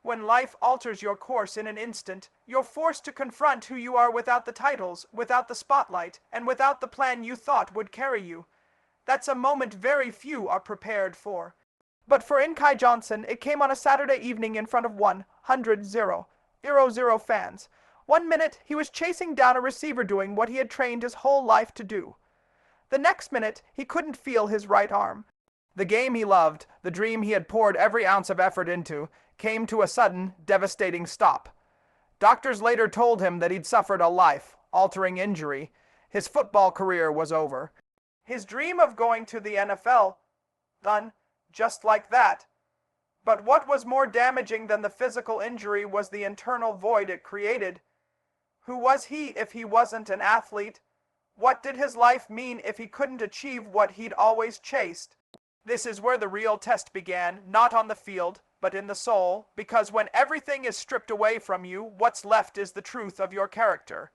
When life alters your course in an instant, you're forced to confront who you are without the titles, without the spotlight, and without the plan you thought would carry you. That's a moment very few are prepared for. But for Inky Johnson, it came on a Saturday evening in front of 100,000 fans. 1 minute, he was chasing down a receiver doing what he had trained his whole life to do. The next minute, he couldn't feel his right arm. The game he loved, the dream he had poured every ounce of effort into, came to a sudden, devastating stop. Doctors later told him that he'd suffered a life-altering injury. His football career was over. His dream of going to the NFL, done just like that. But what was more damaging than the physical injury was the internal void it created. Who was he if he wasn't an athlete? What did his life mean if he couldn't achieve what he'd always chased? This is where the real test began, not on the field, but in the soul, because when everything is stripped away from you, what's left is the truth of your character.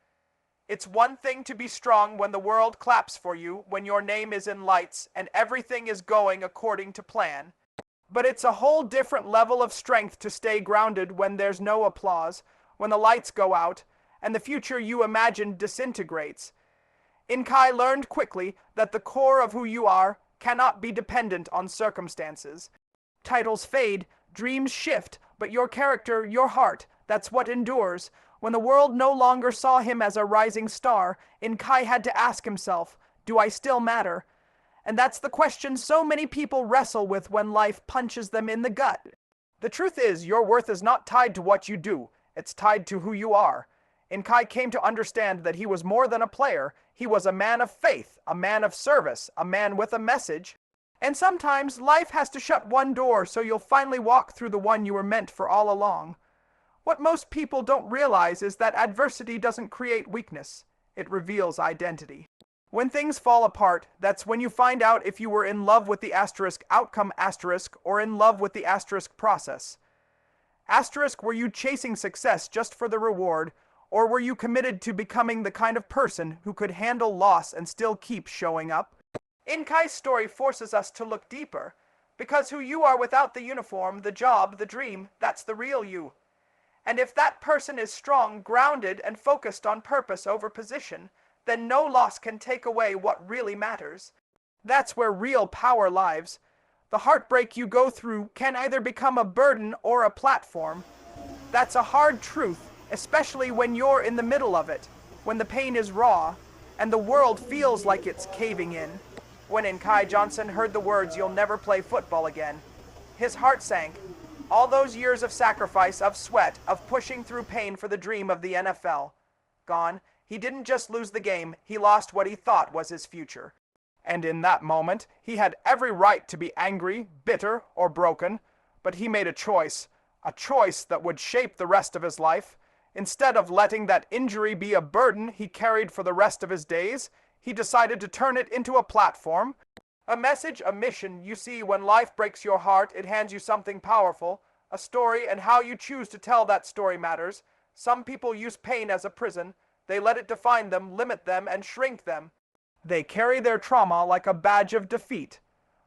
It's one thing to be strong when the world claps for you, when your name is in lights, and everything is going according to plan. But it's a whole different level of strength to stay grounded when there's no applause, when the lights go out, and the future you imagined disintegrates. Inky learned quickly that the core of who you are cannot be dependent on circumstances. Titles fade, dreams shift, but your character, your heart, that's what endures. When the world no longer saw him as a rising star, Inky had to ask himself, do I still matter? And that's the question so many people wrestle with when life punches them in the gut. The truth is, your worth is not tied to what you do, it's tied to who you are. Inky came to understand that he was more than a player. He was a man of faith, a man of service, a man with a message. And sometimes life has to shut one door so you'll finally walk through the one you were meant for all along. What most people don't realize is that adversity doesn't create weakness. It reveals identity. When things fall apart, that's when you find out if you were in love with the asterisk outcome asterisk or in love with the asterisk process. Asterisk, were you chasing success just for the reward, or were you committed to becoming the kind of person who could handle loss and still keep showing up? Inky's story forces us to look deeper, because who you are without the uniform, the job, the dream, that's the real you. And if that person is strong, grounded, and focused on purpose over position, then no loss can take away what really matters. That's where real power lies. The heartbreak you go through can either become a burden or a platform. That's a hard truth, especially when you're in the middle of it, when the pain is raw, and the world feels like it's caving in. When Inky Johnson heard the words, "You'll never play football again," his heart sank. All those years of sacrifice, of sweat, of pushing through pain for the dream of the NFL. Gone. He didn't just lose the game, he lost what he thought was his future. And in that moment, he had every right to be angry, bitter, or broken, but he made a choice that would shape the rest of his life. Instead of letting that injury be a burden he carried for the rest of his days, he decided to turn it into a platform. A message, a mission. You see, when life breaks your heart, it hands you something powerful, a story, and how you choose to tell that story matters. Some people use pain as a prison. They let it define them, limit them, and shrink them. They carry their trauma like a badge of defeat.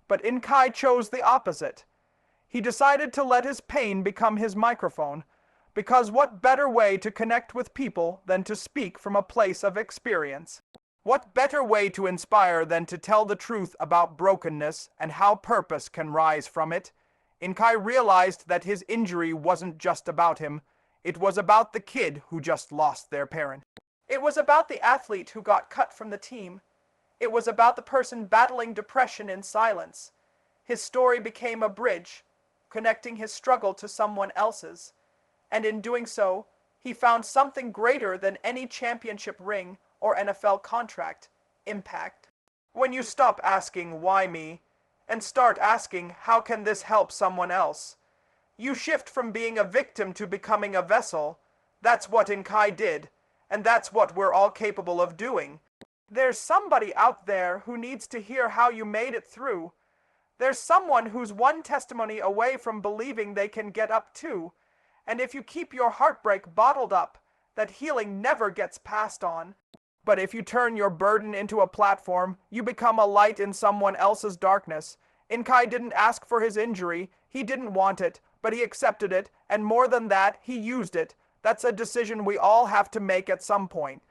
But Inky chose the opposite. He decided to let his pain become his microphone, because what better way to connect with people than to speak from a place of experience? What better way to inspire than to tell the truth about brokenness and how purpose can rise from it? Inky realized that his injury wasn't just about him. It was about the kid who just lost their parent. It was about the athlete who got cut from the team. It was about the person battling depression in silence. His story became a bridge, connecting his struggle to someone else's. And in doing so, he found something greater than any championship ring or NFL contract: impact. When you stop asking, "Why me?" and start asking, "How can this help someone else?" you shift from being a victim to becoming a vessel. That's what Inky did, and that's what we're all capable of doing. There's somebody out there who needs to hear how you made it through. There's someone who's one testimony away from believing they can get up too. And if you keep your heartbreak bottled up, that healing never gets passed on. But if you turn your burden into a platform, you become a light in someone else's darkness. Inky didn't ask for his injury, he didn't want it, but he accepted it, and more than that, he used it. That's a decision we all have to make at some point.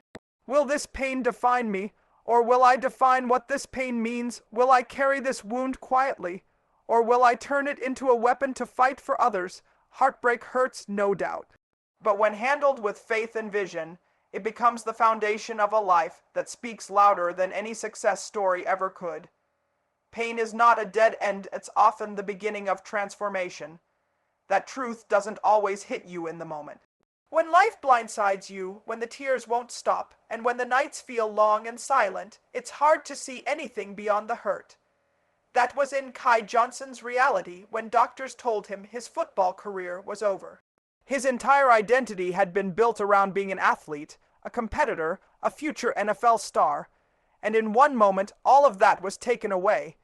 Will this pain define me, or will I define what this pain means? Will I carry this wound quietly, or will I turn it into a weapon to fight for others? Heartbreak hurts, no doubt. But when handled with faith and vision, it becomes the foundation of a life that speaks louder than any success story ever could. Pain is not a dead end, it's often the beginning of transformation. That truth doesn't always hit you in the moment. When life blindsides you, when the tears won't stop, and when the nights feel long and silent, it's hard to see anything beyond the hurt. That was Inky Johnson's reality when doctors told him his football career was over. His entire identity had been built around being an athlete, a competitor, a future NFL star, and in one moment all of that was taken away.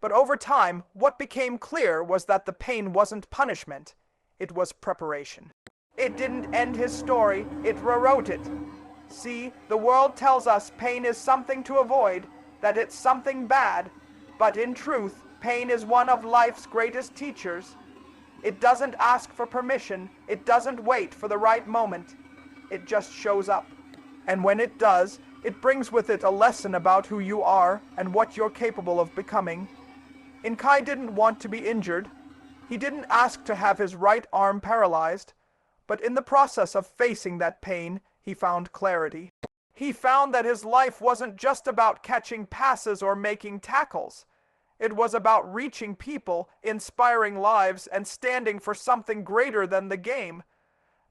But over time, what became clear was that the pain wasn't punishment, it was preparation. It didn't end his story, it rewrote it. See, the world tells us pain is something to avoid, that it's something bad, but in truth, pain is one of life's greatest teachers. It doesn't ask for permission, it doesn't wait for the right moment, it just shows up. And when it does, it brings with it a lesson about who you are and what you're capable of becoming. Inky didn't want to be injured. He didn't ask to have his right arm paralyzed. But in the process of facing that pain, he found clarity. He found that his life wasn't just about catching passes or making tackles. It was about reaching people, inspiring lives, and standing for something greater than the game.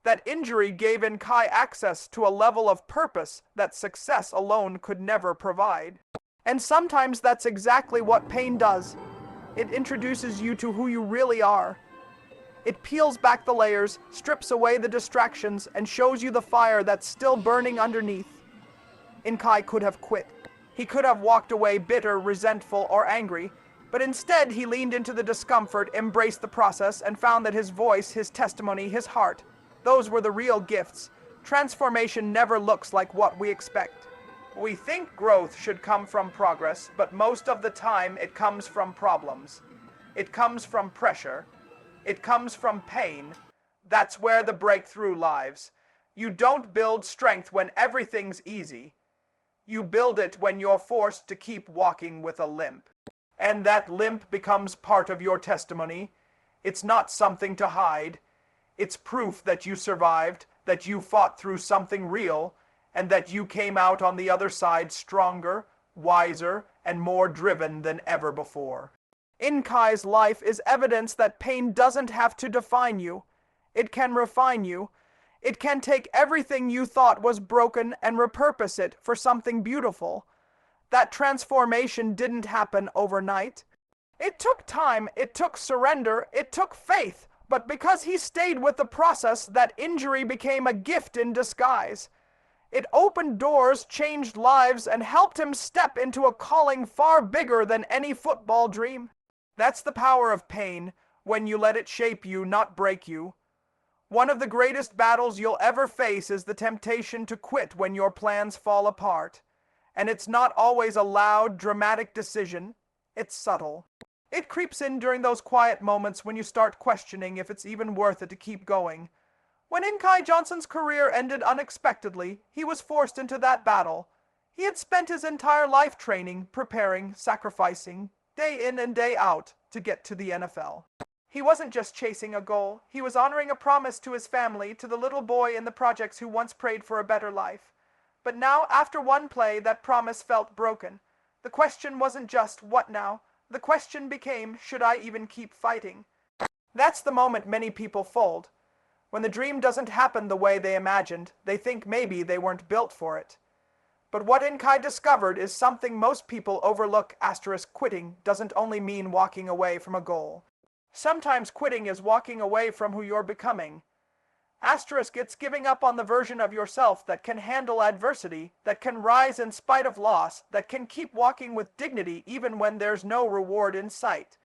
That injury gave Inky access to a level of purpose that success alone could never provide. And sometimes that's exactly what pain does. It introduces you to who you really are. It peels back the layers, strips away the distractions, and shows you the fire that's still burning underneath. Inky could have quit. He could have walked away bitter, resentful, or angry, but instead he leaned into the discomfort, embraced the process, and found that his voice, his testimony, his heart, those were the real gifts. Transformation never looks like what we expect. We think growth should come from progress, but most of the time it comes from problems. It comes from pressure. It comes from pain. That's where the breakthrough lies. You don't build strength when everything's easy. You build it when you're forced to keep walking with a limp. And that limp becomes part of your testimony. It's not something to hide. It's proof that you survived, that you fought through something real, and that you came out on the other side stronger, wiser, and more driven than ever before. Inky's life is evidence that pain doesn't have to define you. It can refine you. It can take everything you thought was broken and repurpose it for something beautiful. That transformation didn't happen overnight. It took time, it took surrender, it took faith, but because he stayed with the process, that injury became a gift in disguise. It opened doors, changed lives, and helped him step into a calling far bigger than any football dream. That's the power of pain, when you let it shape you, not break you. One of the greatest battles you'll ever face is the temptation to quit when your plans fall apart. And it's not always a loud, dramatic decision. It's subtle. It creeps in during those quiet moments when you start questioning if it's even worth it to keep going. When Inky Johnson's career ended unexpectedly, he was forced into that battle. He had spent his entire life training, preparing, sacrificing, day in and day out, to get to the NFL. He wasn't just chasing a goal, he was honoring a promise to his family, to the little boy in the projects who once prayed for a better life. But now, after one play, that promise felt broken. The question wasn't just, what now? The question became, should I even keep fighting? That's the moment many people fold. When the dream doesn't happen the way they imagined, they think maybe they weren't built for it. But what Inky discovered is something most people overlook. Quitting doesn't only mean walking away from a goal. Sometimes quitting is walking away from who you're becoming. It's giving up on the version of yourself that can handle adversity, that can rise in spite of loss, that can keep walking with dignity even when there's no reward in sight.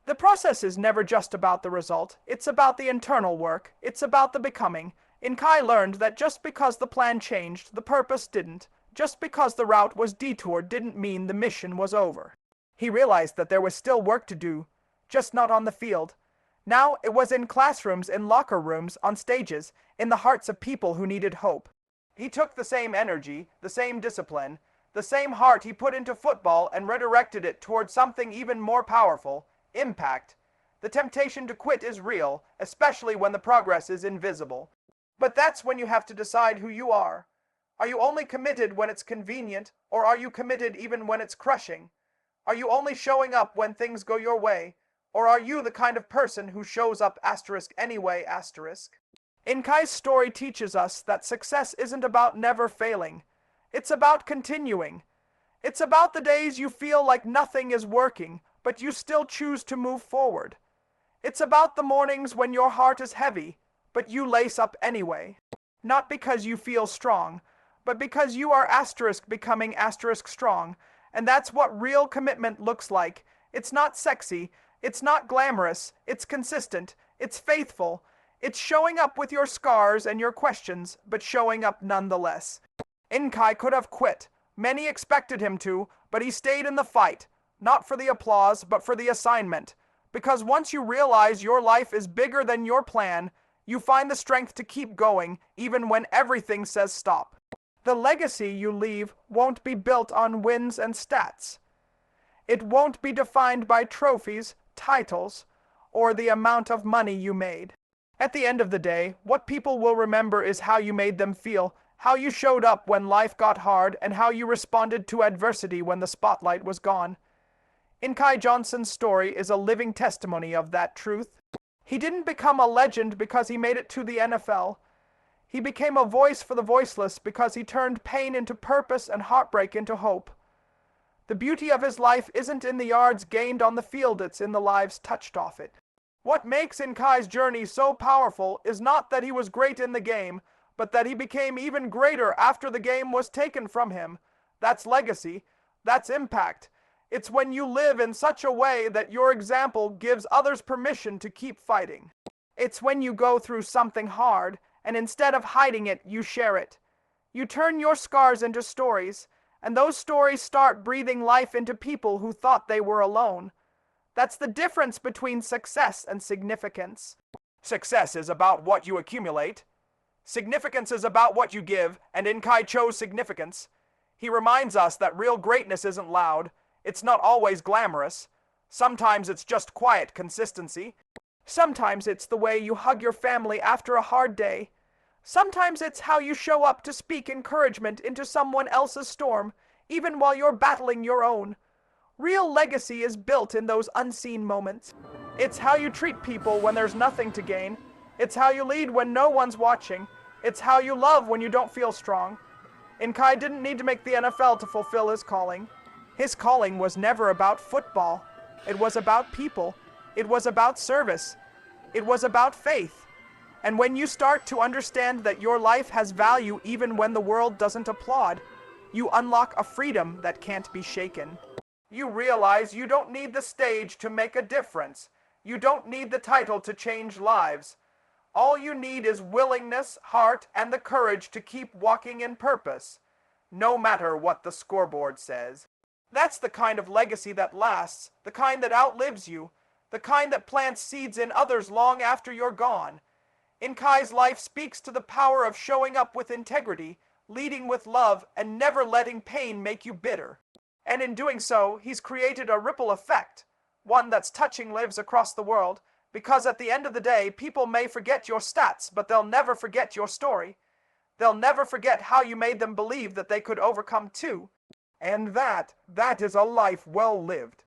The process is never just about the result, it's about the internal work, it's about the becoming. Inky learned that just because the plan changed, the purpose didn't. Just because the route was detoured didn't mean the mission was over. He realized that there was still work to do, just not on the field. Now it was in classrooms, in locker rooms, on stages, in the hearts of people who needed hope. He took the same energy, the same discipline, the same heart he put into football and redirected it towards something even more powerful: impact. The temptation to quit is real, especially when the progress is invisible. But that's when you have to decide who you are. Are you only committed when it's convenient, or are you committed even when it's crushing? Are you only showing up when things go your way, or are you the kind of person who shows up anyway? Inkai's story teaches us that success isn't about never failing. It's about continuing. It's about the days you feel like nothing is working, but you still choose to move forward. It's about the mornings when your heart is heavy, but you lace up anyway. Not because you feel strong, but because you are becoming strong. And that's what real commitment looks like. It's not sexy, it's not glamorous, it's consistent, it's faithful. It's showing up with your scars and your questions, but showing up nonetheless. Inky could have quit. Many expected him to, but he stayed in the fight, not for the applause, but for the assignment. Because once you realize your life is bigger than your plan, you find the strength to keep going, even when everything says stop. The legacy you leave won't be built on wins and stats. It won't be defined by trophies, titles, or the amount of money you made. At the end of the day, what people will remember is how you made them feel, how you showed up when life got hard, and how you responded to adversity when the spotlight was gone. Inky Johnson's story is a living testimony of that truth. He didn't become a legend because he made it to the NFL. He became a voice for the voiceless because he turned pain into purpose and heartbreak into hope. The beauty of his life isn't in the yards gained on the field, it's in the lives touched off it. What makes Inkai's journey so powerful is not that he was great in the game, but that he became even greater after the game was taken from him. That's legacy. That's impact. It's when you live in such a way that your example gives others permission to keep fighting. It's when you go through something hard, and instead of hiding it, you share it. You turn your scars into stories, and those stories start breathing life into people who thought they were alone. That's the difference between success and significance. Success is about what you accumulate. Significance is about what you give, and Inky chose significance. He reminds us that real greatness isn't loud. It's not always glamorous. Sometimes it's just quiet consistency. Sometimes it's the way you hug your family after a hard day. Sometimes it's how you show up to speak encouragement into someone else's storm, even while you're battling your own. Real legacy is built in those unseen moments. It's how you treat people when there's nothing to gain. It's how you lead when no one's watching. It's how you love when you don't feel strong. Inky didn't need to make the NFL to fulfill his calling. His calling was never about football. It was about people. It was about service. It was about faith. And when you start to understand that your life has value even when the world doesn't applaud, you unlock a freedom that can't be shaken. You realize you don't need the stage to make a difference. You don't need the title to change lives. All you need is willingness, heart, and the courage to keep walking in purpose, no matter what the scoreboard says. That's the kind of legacy that lasts, the kind that outlives you, the kind that plants seeds in others long after you're gone. Inkai's life speaks to the power of showing up with integrity, leading with love, and never letting pain make you bitter. And in doing so, he's created a ripple effect, one that's touching lives across the world, because at the end of the day, people may forget your stats, but they'll never forget your story. They'll never forget how you made them believe that they could overcome too. And that is a life well lived.